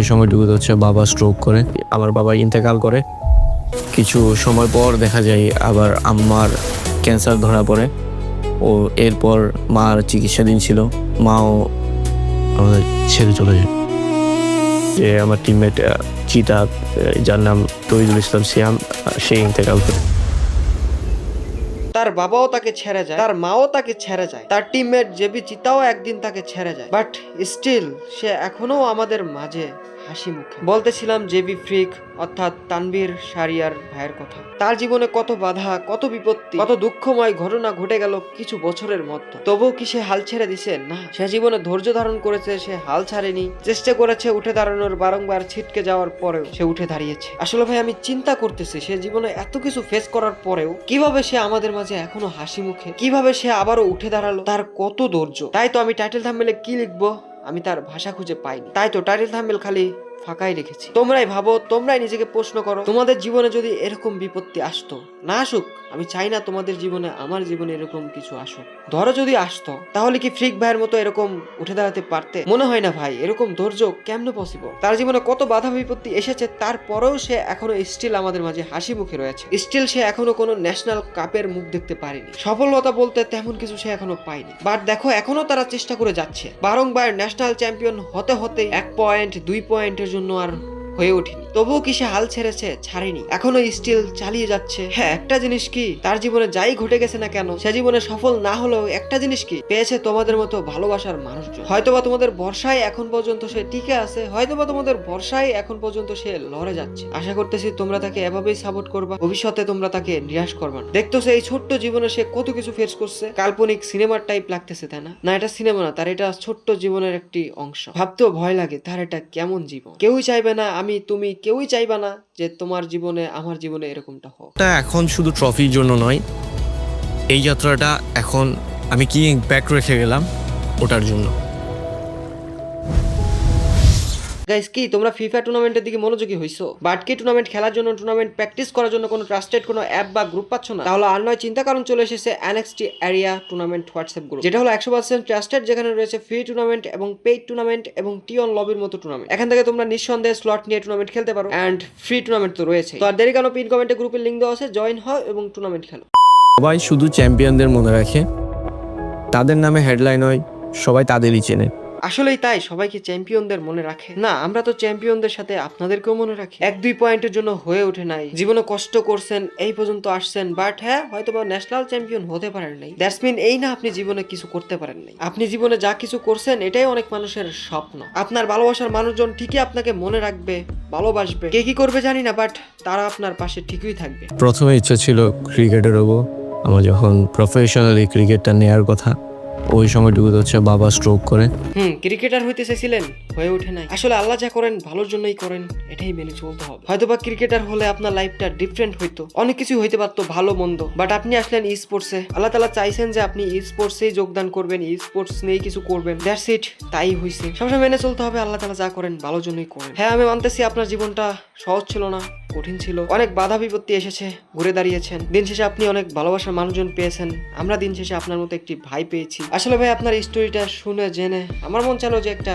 এই সময়টুকু হচ্ছে বাবা স্ট্রোক করে, আমার বাবা ইন্তেকাল করে। কিছু সময় পর দেখা যায় আবার আম্মার ক্যান্সার ধরা পড়ে। ও এরপর মার চিকিৎসাধীন ছিল, মাও আমাদের ছেড়ে চলে যায়। যে আমার টিমমেট চিতা, যার নাম তহিদুল ইসলাম সিয়াম, সে ইন্তেকাল করে। তার বাবাও তাকে ছেড়ে যায়, তার মাও তাকে ছেড়ে যায়, তার টিমমেট জেবি চিতাও একদিন তাকে ছেড়ে যায়, বাট স্টিল সে এখনো আমাদের মাঝে হাসি মুখে। বলতেছিলাম জেবি ফ্রিক অর্থাৎ তানভীর শারিয়ার ভাইয়ের কথা। তার জীবনে কত বাধা, কত বিপত্তি, কত দুঃখময় ঘটনা ঘটে গেল কিছু বছরের মধ্যে, তবুও কি সে হাল ছেড়ে দিছে? না, সে জীবনে ধৈর্য ধারণ করেছে, সে হাল ছাড়েনি, চেষ্টা করেছে উঠে দাঁড়ানোর, বারংবার ছিটকে যাওয়ার পরেও সে উঠে দাঁড়িয়েছে। আসলে ভাই আমি চিন্তা করতেছি সে জীবনে এত কিছু ফেস করার পরেও কিভাবে সে আমাদের মাঝে এখনো হাসি মুখে, কিভাবে সে আবারও উঠে দাঁড়ালো, তার কত ধৈর্য। তাই তো আমি টাইটেল থাম্বনেলে কি লিখবো আমি তার ভাষা খুঁজে পাইনি, তাই তো টাইটেল থাম্বনেল খালি ফাঁকাই রেখেছি। তোমরাই ভাবো, তোমরাই নিজেকে প্রশ্ন করো, তোমাদের জীবনে যদি এরকম বিপত্তি আসতো, না আসুক, আমি চাই না তোমাদের জীবনে আমার জীবনে এরকম কিছু আসুক, ধরো যদি আসতো, তাহলে কি ফ্রিক ভাইয়ের মতো এরকম উঠে দাঁড়াতে পারতে? মনে হয় না ভাই, এরকম ধৈর্য কেমনে পসিবল? তার জীবনে কত বাধা বিপত্তি এসেছে, তারপরেও সে এখনো স্টিল আমাদের মাঝে হাসি মুখে রয়েছে। স্টিল সে এখনো কোনো ন্যাশনাল কাপের মুখ দেখতে পারেনি, সফলতা বলতে তেমন কিছু সে এখনো পায়নি, বাট দেখো এখনো তারা চেষ্টা করে যাচ্ছে। বারংবার ন্যাশনাল চ্যাম্পিয়ন হতে হতে 1 পয়েন্ট 2 পয়েন্টের জন্য আর হয়ে ওঠেনি, তবুও কি সে হাল ছেড়েছে? ছাড়েনি, এখনো স্টিল চালিয়ে যাচ্ছে। হ্যাঁ, একটা জিনিস কি, তার জীবনে যাই ঘটে গেছে না কেন, সে জীবনে সফল না হলেও একটা জিনিস কি পেয়েছে, তোমাদের মতো ভালোবাসার মানুষজন। হয়তোবা তোমাদের ভরসায় এখন পর্যন্ত সে টিকে আছে, হয়তোবা তোমাদের ভরসায় এখন পর্যন্ত সে লড়ে যাচ্ছে। আশা করতেছি তোমরা তাকে এভাবেই সাপোর্ট করবা, ভবিষ্যতে তোমরা তাকে নিরাশ করবা না। দেখতেছো এই ছোট্ট জীবনে সে কত কিছু ফেস করছে, কাল্পনিক সিনেমার টাইপ লাগতেছে তাই না? না, এটা সিনেমা না, তার এটা ছোট্ট জীবনের একটি অংশ। ভাবতেও ভয় লাগে তার এটা কেমন জীবন। কেউই চাইবে না, আমি তুমি কেউই চাইবা না যে তোমার জীবনে আমার জীবনে এরকমটা হোক। এটা এখন শুধু ট্রফির জন্য নয়, এই যাত্রাটা এখন আমি কি ইম্প্যাক্ট রেখে গেলাম ওটার জন্য। গাইস, কি তোমরা ফিফা টুর্নামেন্টের দিকে মনোযোগী হইছো? বাট কি টুর্নামেন্ট খেলার জন্য, টুর্নামেন্ট প্র্যাকটিস করার জন্য কোনো ট্রাস্টেড কোনো অ্যাপ বা গ্রুপ পাচ্ছ না? তাহলে আর নয় চিন্তা, কারণ চলে এসেছে NXT area tournament WhatsApp group, যেটা হলো 100% ট্রাস্টেড, যেখানে রয়েছে ফ্রি টুর্নামেন্ট এবং পেইড টুর্নামেন্ট এবং টিঅন লবির মতো টুর্নামেন্ট। এখান থেকে তোমরা নিঃসন্দেহে স্লট নিয়ে টুর্নামেন্ট খেলতে পারো, এন্ড ফ্রি টুর্নামেন্ট তো রয়েছে। তো আর দেরি কেন, পিন কমেন্টে গ্রুপের লিংক দেওয়া আছে, জয়েন হও এবং টুর্নামেন্ট খেলো। সবাই শুধু চ্যাম্পিয়নদের মনে রাখে, তাদের নামে হেডলাইন হয়, সবাই তাদেরই চেনে। আসলেই তাই, সবাইকে চ্যাম্পিয়নদের মনে রাখে না? আমরা তো চ্যাম্পিয়নদের সাথে আপনাদেরকেও মনে রাখি। 1-2 পয়েন্টের জন্য হয়ে ওঠে নাই, জীবনে কষ্ট করছেন, এই পর্যন্ত আসছেন, বাট হ্যাঁ হয়তো বা ন্যাশনাল চ্যাম্পিয়ন হতে পারেন নাই, দ্যাটস মিন এই না আপনি জীবনে কিছু করতে পারেন নাই। আপনি জীবনে যা কিছু করছেন এটাই অনেক মানুষের স্বপ্ন। আপনার ভালোবাসার মানুষজন ঠিকই আপনাকে মনে রাখবে, ভালোবাসবে, কে কি করবে জানি না, বাট তারা আপনার পাশে ঠিকই থাকবে। প্রথমে ইচ্ছা ছিল ক্রিকেটার হবো। আমার যখন প্রফেশনালি ক্রিকেটটা নেওয়ার কথা, ওই সময়টুকু হচ্ছে বাবা স্ট্রোক করে। ক্রিকেটার হইতে চাইছিলেন, হয়ে ওঠে নাই। আসলে আল্লাহ যা করেন ভালোর জন্যই করেন, এটাই মেনে চলতে হবে। হয়তোবা ক্রিকেটার হলে আপনার লাইফটা ডিফারেন্ট হইতো, অনেক কিছু হইতে পারতো ভালো মন্দ, বাট আপনি আসলেন ই স্পোর্টসে। আল্লাহ তাআলা চাইছেন যে আপনি ই স্পোর্টসেই যোগদান করবেন, ই স্পোর্টস নিয়েই কিছু করবেন, দ্যাটস ইট। তাই হইছে, সবসময় মেনে চলতে হবে, আল্লাহ তাআলা যা করেন ভালোর জন্যই করেন। হ্যাঁ, আমি মানতেছি আপনার জীবনটা সহজ ছিল না, কঠিন ছিল, অনেক বাধা বিপত্তি এসেছে, ঘুরে দাঁড়িয়েছেন, দিন শেষে আপনি অনেক ভালোবাসার মানুষজন পেয়েছেন, আমরা দিন শেষে আপনার মতো একটি ভাই পেয়েছি। আসলে ভাই আপনার স্টোরিটা শুনে জেনে আমার মন চাইলো যে একটা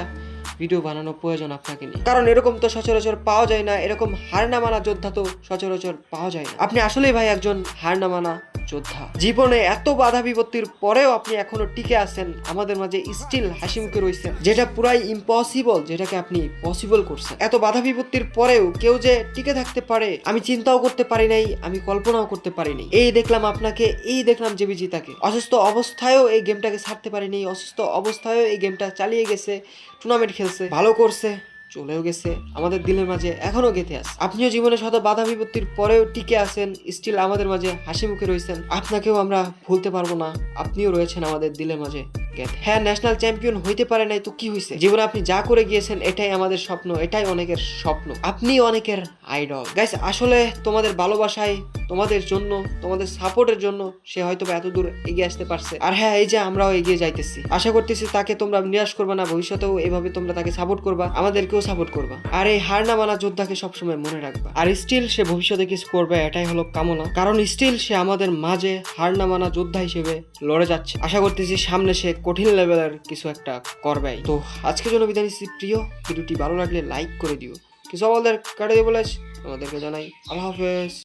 ভিডিও বানানো প্রয়োজন আপনাকে নিয়ে, কারণ এরকম তো সচরাচর পাওয়া যায় না, এরকম হার না মানা যোদ্ধা তো সচরাচর পাওয়া যায় না। আপনি আসলেই ভাই একজন হার না মানা যোদ্ধা। জীবনে এত বাধা বিপত্তির পরেও আপনি এখনো টিকে আছেন, আমাদের মাঝে স্টিল হাসি মুখে রয়েছেন, যেটা পুরাই ইম্পসিবল, যেটাকে আপনি পসিবল করছেন। এত বাধা বিপত্তির পরেও কেউ যে টিকে থাকতে পারে আমি চিন্তাও করতে পারি নাই, আমি কল্পনাও করতে পারিনি। এই দেখলাম আপনাকে, এই দেখলাম জেবি জিতাকে, অসুস্থ অবস্থায়ও এই গেমটাকে ছাড়তে পারিনি, অসুস্থ অবস্থায়ও এই গেমটা চালিয়ে গেছে, টুর্নামেন্ট খেলছে, ভালো করছে, চলেও গেছে, আমাদের দিলের মাঝে এখনো গেঁথে আছে। আপনিও জীবনে শত বাধা বিপত্তির পরেও টিকে আছেন, স্টিল আমাদের মাঝে হাসি মুখে রয়েছেন, আপনাকেও আমরা ভুলতে পারবো না, আপনিও রয়েছেন আমাদের দিলের মাঝে গেঁথে। হ্যাঁ, ন্যাশনাল চ্যাম্পিয়ন হইতে পারে নাই তো কি হয়েছে, জীবনে আপনি যা করে গিয়েছেন এটাই আমাদের স্বপ্ন, এটাই অনেকের স্বপ্ন, আপনি অনেকের আইডল। গাইস, আসলে তোমাদের ভালোবাসায় তোমাদের জন্য, তোমাদের সাপোর্টের জন্য সে হয়তো বা এত দূর এগিয়ে আসতে পারছে। আর হ্যাঁ, এই যে আমরাও এগিয়ে যাইতেছি, আশা করতেছি তাকে তোমরা নিরাশ করবা না, ভবিষ্যতেও এভাবে তোমরা তাকে সাপোর্ট করবা, আমাদেরকেও সাপোর্ট করবা। আর এই হার না মানা যোদ্ধাকে সবসময় মনে রাখবা। আর স্টিল সে ভবিষ্যতে কিছু করবে, এটাই হলো কামনা, কারণ স্টিল সে আমাদের মাঝে হার না মানা যোদ্ধা হিসেবে লড়ে যাচ্ছে। আশা করতেছি সামনে সে কঠিন লেভেলের কিছু একটা করবে। তো আজকের জন্য বিদায় নিচ্ছি প্রিয়, ভিডিওটি ভালো লাগলে লাইক করে দিও, কিছু আমাদের কাটে দিয়ে বলে আমাদেরকে জানাই আল্লাহ হাফেজ।